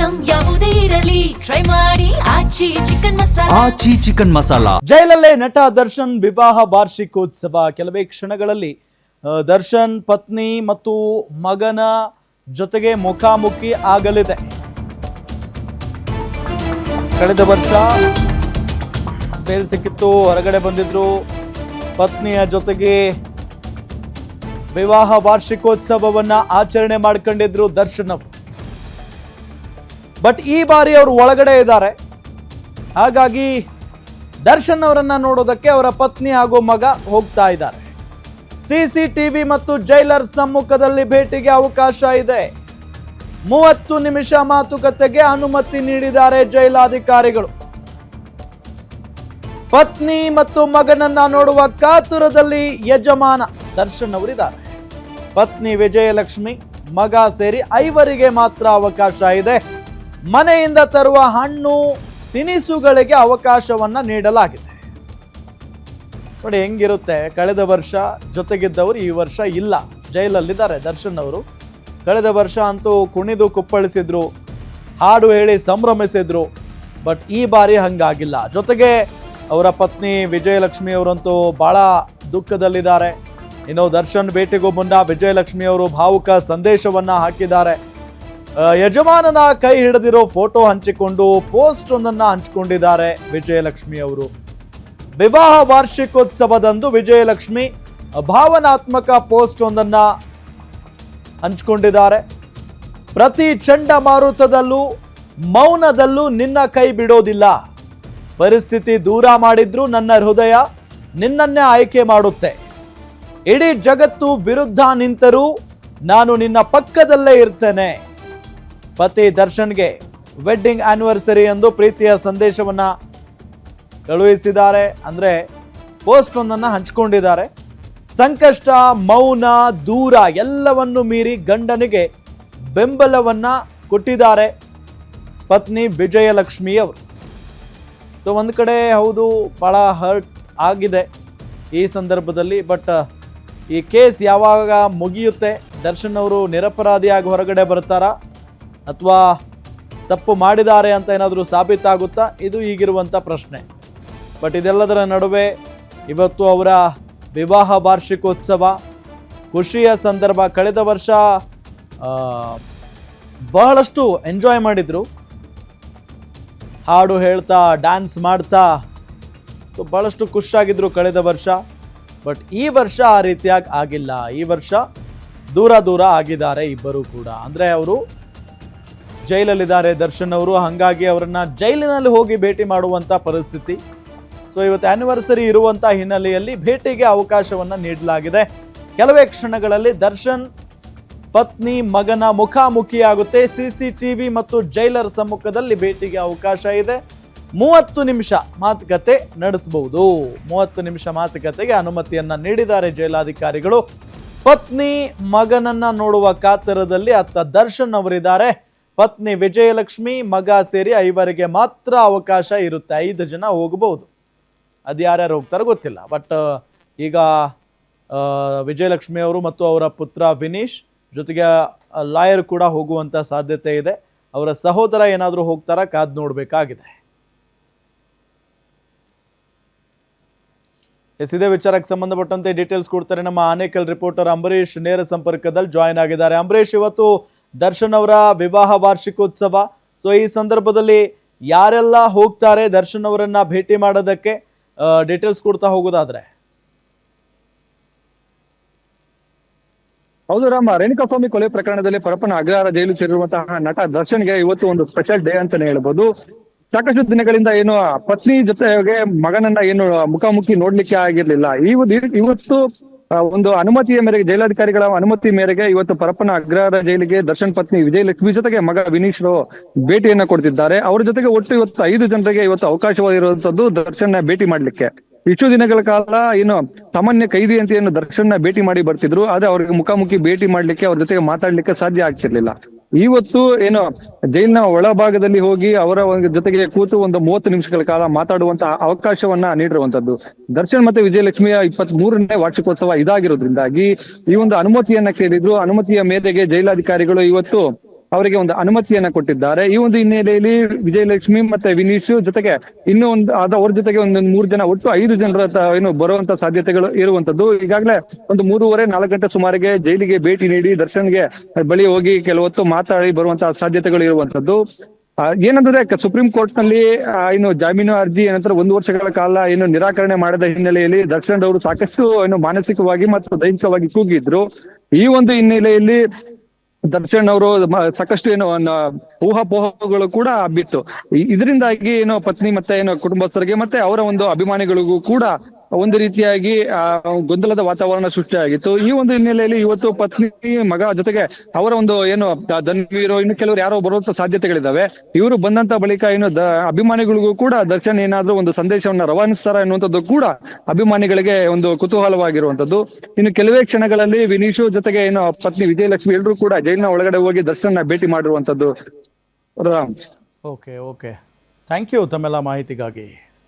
Item ಯಾವುದೇ ಇರಲಿ try ಮಾಡಿ ಆಚಿ ಚಿಕನ್ ಮಸಾಲಾ. ಜೈಲಲ್ಲೇ ನಟ ದರ್ಶನ್ ವಿವಾಹ ವಾರ್ಷಿಕೋತ್ಸವ. ಕೆಲವೇ ಕ್ಷಣಗಳಲ್ಲಿ ದರ್ಶನ್ ಪತ್ನಿ ಮತ್ತು ಮಗನ ಜೊತೆಗೆ ಮುಖಾಮುಖಿ ಆಗಲಿದೆ. ಕಳೆದ ವರ್ಷ ಬೇರೆ ಸಿಕ್ಕಿತ್ತು, ಹೊರಗಡೆ ಬಂದಿದ್ರು. ಪತ್ನಿಯ ಜೊತೆಗೆ ವಿವಾಹ ವಾರ್ಷಿಕೋತ್ಸವವನ್ನ ಆಚರಣೆ ಮಾಡ್ಕೊಂಡಿದ್ರು ದರ್ಶನ್ ಅವರು. ಬಟ್ ಈ ಬಾರಿ ಅವರು ಒಳಗಡೆ ಇದ್ದಾರೆ. ಹಾಗಾಗಿ ದರ್ಶನ್ ಅವರನ್ನ ನೋಡೋದಕ್ಕೆ ಅವರ ಪತ್ನಿ ಹಾಗೂ ಮಗ ಹೋಗ್ತಾ ಇದ್ದಾರೆ. ಸಿಸಿಟಿವಿ ಮತ್ತು ಜೈಲರ್ ಸಮ್ಮುಖದಲ್ಲಿ ಭೇಟಿಗೆ ಅವಕಾಶ ಇದೆ. 30 ನಿಮಿಷ ಮಾತುಕತೆಗೆ ಅನುಮತಿ ನೀಡಿದ್ದಾರೆ ಜೈಲಾಧಿಕಾರಿಗಳು. ಪತ್ನಿ ಮತ್ತು ಮಗನನ್ನ ನೋಡುವ ಕಾತುರದಲ್ಲಿ ಯಜಮಾನ ದರ್ಶನ್ ಅವರಿದ್ದಾರೆ. ಪತ್ನಿ ವಿಜಯಲಕ್ಷ್ಮಿ, ಮಗ ಸೇರಿ 5 ಮಾತ್ರ ಅವಕಾಶ ಇದೆ. ಮನೆಯಿಂದ ತರುವ ಹಣ್ಣು ತಿನಿಸುಗಳಿಗೆ ಅವಕಾಶವನ್ನ ನೀಡಲಾಗಿದೆ. ನೋಡಿ ಹೆಂಗಿರುತ್ತೆ. ಕಳೆದ ವರ್ಷ ಜೊತೆಗಿದ್ದವರು ಈ ವರ್ಷ ಇಲ್ಲ, ಜೈಲಲ್ಲಿದ್ದಾರೆ ದರ್ಶನ್ ಅವರು. ಕಳೆದ ವರ್ಷ ಅಂತೂ ಕುಣಿದು ಕುಪ್ಪಳಿಸಿದ್ರು, ಹಾಡು ಹೇಳಿ ಸಂಭ್ರಮಿಸಿದ್ರು. ಬಟ್ ಈ ಬಾರಿ ಹಂಗಾಗಿಲ್ಲ. ಜೊತೆಗೆ ಅವರ ಪತ್ನಿ ವಿಜಯಲಕ್ಷ್ಮಿ ಅವರಂತೂ ಬಹಳ ದುಃಖದಲ್ಲಿದ್ದಾರೆ. ಇನ್ನು ದರ್ಶನ್ ಭೇಟಿಗೂ ಮುನ್ನ ವಿಜಯಲಕ್ಷ್ಮಿ ಅವರು ಭಾವುಕ ಸಂದೇಶವನ್ನ ಹಾಕಿದ್ದಾರೆ. ಯಜಮಾನನ ಕೈ ಹಿಡಿದಿರೋ ಫೋಟೋ ಹಂಚಿಕೊಂಡು ಪೋಸ್ಟ್ ಒಂದನ್ನ ಹಂಚಿಕೊಂಡಿದ್ದಾರೆ ವಿಜಯಲಕ್ಷ್ಮಿ ಅವರು. ವಿವಾಹ ವಾರ್ಷಿಕೋತ್ಸವದಂದು ವಿಜಯಲಕ್ಷ್ಮಿ ಭಾವನಾತ್ಮಕ ಪೋಸ್ಟ್ ಒಂದನ್ನ ಹಂಚಿಕೊಂಡಿದ್ದಾರೆ. ಪ್ರತಿ ಚಂಡಮಾರುತದಲ್ಲೂ ಮೌನದಲ್ಲೂ ನಿನ್ನ ಕೈ ಬಿಡೋದಿಲ್ಲ. ಪರಿಸ್ಥಿತಿ ದೂರ ಮಾಡಿದ್ರು ನನ್ನ ಹೃದಯ ನಿನ್ನನ್ನೇ ಆಯ್ಕೆ ಮಾಡುತ್ತೆ. ಇಡೀ ಜಗತ್ತು ವಿರುದ್ಧ ನಿಂತರೂ ನಾನು ನಿನ್ನ ಪಕ್ಕದಲ್ಲೇ ಇರ್ತೇನೆ. ಪತಿ ದರ್ಶನ್ಗೆ ವೆಡ್ಡಿಂಗ್ ಆನಿವರ್ಸರಿ ಎಂದು ಪ್ರೀತಿಯ ಸಂದೇಶವನ್ನ ಕಳುಹಿಸಿದ್ದಾರೆ. ಅಂದ್ರೆ ಪೋಸ್ಟ್ ಒಂದನ್ನ ಹಂಚಿಕೊಂಡಿದ್ದಾರೆ. ಸಂಕಷ್ಟ, ಮೌನ, ದೂರ ಎಲ್ಲವನ್ನು ಮೀರಿ ಗಂಡನಿಗೆ ಬೆಂಬಲವನ್ನ ಕೊಟ್ಟಿದ್ದಾರೆ ಪತ್ನಿ ವಿಜಯಲಕ್ಷ್ಮಿ ಅವರು. ಸೊ ಒಂದು ಕಡೆ ಹೌದು, ಬಹಳ ಹರ್ಟ್ ಆಗಿದೆ ಈ ಸಂದರ್ಭದಲ್ಲಿ. ಬಟ್ ಈ ಕೇಸ್ ಯಾವಾಗ ಮುಗಿಯುತ್ತೆ, ದರ್ಶನ್ ಅವರು ನಿರಪರಾಧಿಯಾಗಿ ಹೊರಗಡೆ ಬರ್ತಾರಾ ಅಥವಾ ತಪ್ಪು ಮಾಡಿದ್ದಾರೆ ಅಂತ ಏನಾದರೂ ಸಾಬೀತಾಗುತ್ತಾ, ಇದು ಈಗಿರುವಂಥ ಪ್ರಶ್ನೆ. ಬಟ್ ಇದೆಲ್ಲದರ ನಡುವೆ ಇವತ್ತು ಅವರ ವಿವಾಹ ವಾರ್ಷಿಕೋತ್ಸವ, ಖುಷಿಯ ಸಂದರ್ಭ. ಕಳೆದ ವರ್ಷ ಬಹಳಷ್ಟು ಎಂಜಾಯ್ ಮಾಡಿದ್ರು, ಹಾಡು ಹೇಳ್ತಾ ಡ್ಯಾನ್ಸ್ ಮಾಡ್ತಾ. ಸೊ ಬಹಳಷ್ಟು ಖುಷಿಯಾಗಿದ್ರು ಕಳೆದ ವರ್ಷ. ಬಟ್ ಈ ವರ್ಷ ಆ ರೀತಿಯಾಗಿ ಆಗಿಲ್ಲ. ಈ ವರ್ಷ ದೂರ ದೂರ ಆಗಿದ್ದಾರೆ ಇಬ್ಬರು ಕೂಡ. ಅಂದರೆ ಅವರು ಜೈಲಲ್ಲಿದ್ದಾರೆ ದರ್ಶನ್ ಅವರು. ಹಾಗಾಗಿ ಅವರನ್ನ ಜೈಲಿನಲ್ಲಿ ಹೋಗಿ ಭೇಟಿ ಮಾಡುವಂಥ ಪರಿಸ್ಥಿತಿ. ಸೊ ಇವತ್ತು ಆನಿವರ್ಸರಿ ಇರುವಂಥ ಹಿನ್ನೆಲೆಯಲ್ಲಿ ಭೇಟಿಗೆ ಅವಕಾಶವನ್ನು ನೀಡಲಾಗಿದೆ. ಕೆಲವೇ ಕ್ಷಣಗಳಲ್ಲಿ ದರ್ಶನ್ ಪತ್ನಿ ಮಗನ ಮುಖಾಮುಖಿಯಾಗುತ್ತೆ. ಸಿಸಿಟಿವಿ ಮತ್ತು ಜೈಲರ್ ಸಮ್ಮುಖದಲ್ಲಿ ಭೇಟಿಗೆ ಅವಕಾಶ ಇದೆ. 30 ನಿಮಿಷ ಮಾತುಕತೆ ನಡೆಸಬಹುದು. 30 ನಿಮಿಷ ಮಾತುಕತೆಗೆ ಅನುಮತಿಯನ್ನ ನೀಡಿದ್ದಾರೆ ಜೈಲಾಧಿಕಾರಿಗಳು. ಪತ್ನಿ ಮಗನನ್ನ ನೋಡುವ ಕಾತರದಲ್ಲಿ ಅತ್ತ ದರ್ಶನ್ ಅವರಿದ್ದಾರೆ. ಪತ್ನಿ ವಿಜಯಲಕ್ಷ್ಮಿ, ಮಗ ಸೇರಿ 5 ಮಾತ್ರ ಅವಕಾಶ ಇರುತ್ತೆ. 5 ಜನ ಹೋಗಬಹುದು. ಅದು ಯಾರ್ಯಾರು ಹೋಗ್ತಾರೋ ಗೊತ್ತಿಲ್ಲ. ಬಟ್ ಈಗ ವಿಜಯಲಕ್ಷ್ಮಿ ಅವರು ಮತ್ತು ಅವರ ಪುತ್ರ ವಿನೀಶ್ ಜೊತೆಗೆ ಲಾಯರ್ ಕೂಡ ಹೋಗುವಂತ ಸಾಧ್ಯತೆ ಇದೆ. ಅವರ ಸಹೋದರ ಏನಾದರೂ ಹೋಗ್ತಾರಾ ಕಾದ್ ನೋಡ್ಬೇಕಾಗಿದೆ. ಇದೇ ವಿಚಾರಕ್ಕೆ ಸಂಬಂಧಪಟ್ಟಂತೆ ಡೀಟೇಲ್ಸ್ ಕೊಡ್ತಾರೆ ನಮ್ಮ ಆನೇಕಲ್ ರಿಪೋರ್ಟರ್ ಅಂಬರೀಶ್ ನೇರ ಸಂಪರ್ಕದಲ್ಲಿ ಜಾಯಿನ್ ಆಗಿದ್ದಾರೆ. ಅಂಬರೀಶ್, ಇವತ್ತು ದರ್ಶನ್ ಅವರ ವಿವಾಹ ವಾರ್ಷಿಕೋತ್ಸವ. ಸೊ ಈ ಸಂದರ್ಭದಲ್ಲಿ ಯಾರೆಲ್ಲ ಹೋಗ್ತಾರೆ ದರ್ಶನ್ ಅವರನ್ನ ಭೇಟಿ ಮಾಡೋದಕ್ಕೆ, ಡೀಟೇಲ್ಸ್ ಕೊಡ್ತಾ ಹೋಗೋದಾದ್ರೆ? ಹೌದು ರಾಮ, ರೇಣುಕಾಸ್ವಾಮಿ ಕೊಲೆ ಪ್ರಕರಣದಲ್ಲಿ ಪರಪ್ಪನ ಅಗ್ರಹಾರ ಜೈಲು ಸೇರಿರುವಂತಹ ನಟ ದರ್ಶನ್ಗೆ ಇವತ್ತು ಒಂದು ಸ್ಪೆಷಲ್ ಡೇ ಅಂತಾನೆ ಹೇಳ್ಬೋದು. ಸಾಕಷ್ಟು ದಿನಗಳಿಂದ ಏನು ಪತ್ನಿ ಜೊತೆಗೆ ಮಗನನ್ನ ಏನು ಮುಖಾಮುಖಿ ನೋಡ್ಲಿಕ್ಕೆ ಆಗಿರ್ಲಿಲ್ಲ. ಇವತ್ತು ಒಂದು ಅನುಮತಿಯ ಮೇರೆಗೆ, ಜೈಲಾಧಿಕಾರಿಗಳ ಅನುಮತಿ ಮೇರೆಗೆ ಇವತ್ತು ಪರಪ್ಪನ ಅಗ್ರಹಾರ ಜೈಲಿಗೆ ದರ್ಶನ್ ಪತ್ನಿ ವಿಜಯಲಕ್ಷ್ಮಿ ಜೊತೆಗೆ ಮಗ ವಿನೀಶ್ ಭೇಟಿಯನ್ನ ಕೊಡ್ತಿದ್ದಾರೆ. ಅವ್ರ ಜೊತೆಗೆ ಒಟ್ಟು ಇವತ್ತು 5 ಜನರಿಗೆ ಇವತ್ತು ಅವಕಾಶವಾಗಿರುವಂತದ್ದು ದರ್ಶನ್ ಭೇಟಿ ಮಾಡ್ಲಿಕ್ಕೆ. ಇಷ್ಟು ದಿನಗಳ ಕಾಲ ಏನು ಸಾಮಾನ್ಯ ಕೈದಿ ಅಂತ ಏನು ದರ್ಶನ್ ಭೇಟಿ ಮಾಡಿ ಬರ್ತಿದ್ರು, ಆದ್ರೆ ಅವ್ರಿಗೆ ಮುಖಾಮುಖಿ ಭೇಟಿ ಮಾಡ್ಲಿಕ್ಕೆ, ಅವ್ರ ಜೊತೆಗೆ ಮಾತಾಡ್ಲಿಕ್ಕೆ ಸಾಧ್ಯ ಆಗ್ತಿರ್ಲಿಲ್ಲ. ಇವತ್ತು ಏನು ಜೈಲಿನ ಒಳಭಾಗದಲ್ಲಿ ಹೋಗಿ ಅವರ ಜೊತೆಗೆ ಕೂತು ಒಂದು 30 ನಿಮಿಷಗಳ ಕಾಲ ಮಾತಾಡುವಂತಹ ಅವಕಾಶವನ್ನ ನೀಡಿರುವಂತದ್ದು. ದರ್ಶನ್ ಮತ್ತೆ ವಿಜಯಲಕ್ಷ್ಮಿಯ 23ನೇ ವಾರ್ಷಿಕೋತ್ಸವ ಇದಾಗಿರೋದ್ರಿಂದಾಗಿ ಈ ಒಂದು ಅನುಮತಿಯನ್ನ ಕೇಳಿದ್ರು. ಅನುಮತಿಯ ಮೇರೆಗೆ ಜೈಲಾಧಿಕಾರಿಗಳು ಇವತ್ತು ಅವರಿಗೆ ಒಂದು ಅನುಮತಿಯನ್ನ ಕೊಟ್ಟಿದ್ದಾರೆ. ಈ ಒಂದು ಹಿನ್ನೆಲೆಯಲ್ಲಿ ವಿಜಯಲಕ್ಷ್ಮಿ ಮತ್ತೆ ವಿನೀಶ್ ಜೊತೆಗೆ ಇನ್ನೂ ಒಂದು ಅವ್ರ ಜೊತೆಗೆ ಒಂದು 3 ಜನ, ಒಟ್ಟು 5 ಜನರ ಏನು ಬರುವಂತ ಸಾಧ್ಯತೆಗಳು ಇರುವಂತದ್ದು. ಈಗಾಗಲೇ ಒಂದು 3:30-4 ಗಂಟೆ ಸುಮಾರಿಗೆ ಜೈಲಿಗೆ ಭೇಟಿ ನೀಡಿ ದರ್ಶನ್ಗೆ ಬಳಿ ಹೋಗಿ ಕೆಲವೊತ್ತು ಮಾತಾಡಿ ಬರುವಂತಹ ಸಾಧ್ಯತೆಗಳು ಇರುವಂತದ್ದು. ಏನಂದ್ರೆ ಸುಪ್ರೀಂ ಕೋರ್ಟ್ ನಲ್ಲಿ ಏನು ಜಾಮೀನು ಅರ್ಜಿ ಏನಂತಾರೆ 1 ವರ್ಷಗಳ ಕಾಲ ಏನು ನಿರಾಕರಣೆ ಮಾಡಿದ ಹಿನ್ನೆಲೆಯಲ್ಲಿ ದರ್ಶನ್ ಅವರು ಸಾಕಷ್ಟು ಏನು ಮಾನಸಿಕವಾಗಿ ಮತ್ತು ದೈಹಿಕವಾಗಿ ಕೂಗಿದ್ರು. ಈ ಒಂದು ಹಿನ್ನೆಲೆಯಲ್ಲಿ ದರ್ಶನ್ ಅವರು ಸಾಕಷ್ಟು ಏನು ಊಹಾಪೋಹಗಳು ಕೂಡ ಹಬ್ಬಿತ್ತು. ಇದರಿಂದಾಗಿ ಏನೋ ಪತ್ನಿ ಮತ್ತೆ ಏನೋ ಕುಟುಂಬಸ್ಥರಿಗೆ ಮತ್ತೆ ಅವರ ಒಂದು ಅಭಿಮಾನಿಗಳಿಗೂ ಕೂಡ ಒಂದು ರೀತಿಯಾಗಿ ಗೊಂದಲದ ವಾತಾವರಣ ಸೃಷ್ಟಿಯಾಗಿತ್ತು. ಈ ಒಂದು ಹಿನ್ನೆಲೆಯಲ್ಲಿ ಇವತ್ತು ಪತ್ನಿ, ಮಗ ಜೊತೆಗೆ ಅವರ ಒಂದು ಏನು ಧನ್ವೀರು, ಇನ್ನು ಕೆಲವರು ಯಾರೋ ಬರುವಂತ ಸಾಧ್ಯತೆಗಳಿದಾವೆ. ಇವರು ಬಂದಂತ ಬಳಿಕ ಏನು ಅಭಿಮಾನಿಗಳಿಗೂ ಕೂಡ ದರ್ಶನ್ ಏನಾದ್ರೂ ಒಂದು ಸಂದೇಶವನ್ನ ರವಾನಿಸ್ತಾರ ಎನ್ನುವಂಥದ್ದು ಕೂಡ ಅಭಿಮಾನಿಗಳಿಗೆ ಒಂದು ಕುತೂಹಲವಾಗಿರುವಂತದ್ದು. ಇನ್ನು ಕೆಲವೇ ಕ್ಷಣಗಳಲ್ಲಿ ವಿನೀಶು ಜೊತೆಗೆ ಏನು ಪತ್ನಿ ವಿಜಯಲಕ್ಷ್ಮಿ ಎಲ್ಲರೂ ಕೂಡ ಜೈಲಿನ ಒಳಗಡೆ ಹೋಗಿ ದರ್ಶನ್ ಭೇಟಿ ಮಾಡಿರುವಂತದ್ದು. ಓಕೆ ಥ್ಯಾಂಕ್ ಯು ತಮ್ಮೆಲ್ಲ ಮಾಹಿತಿಗಾಗಿ.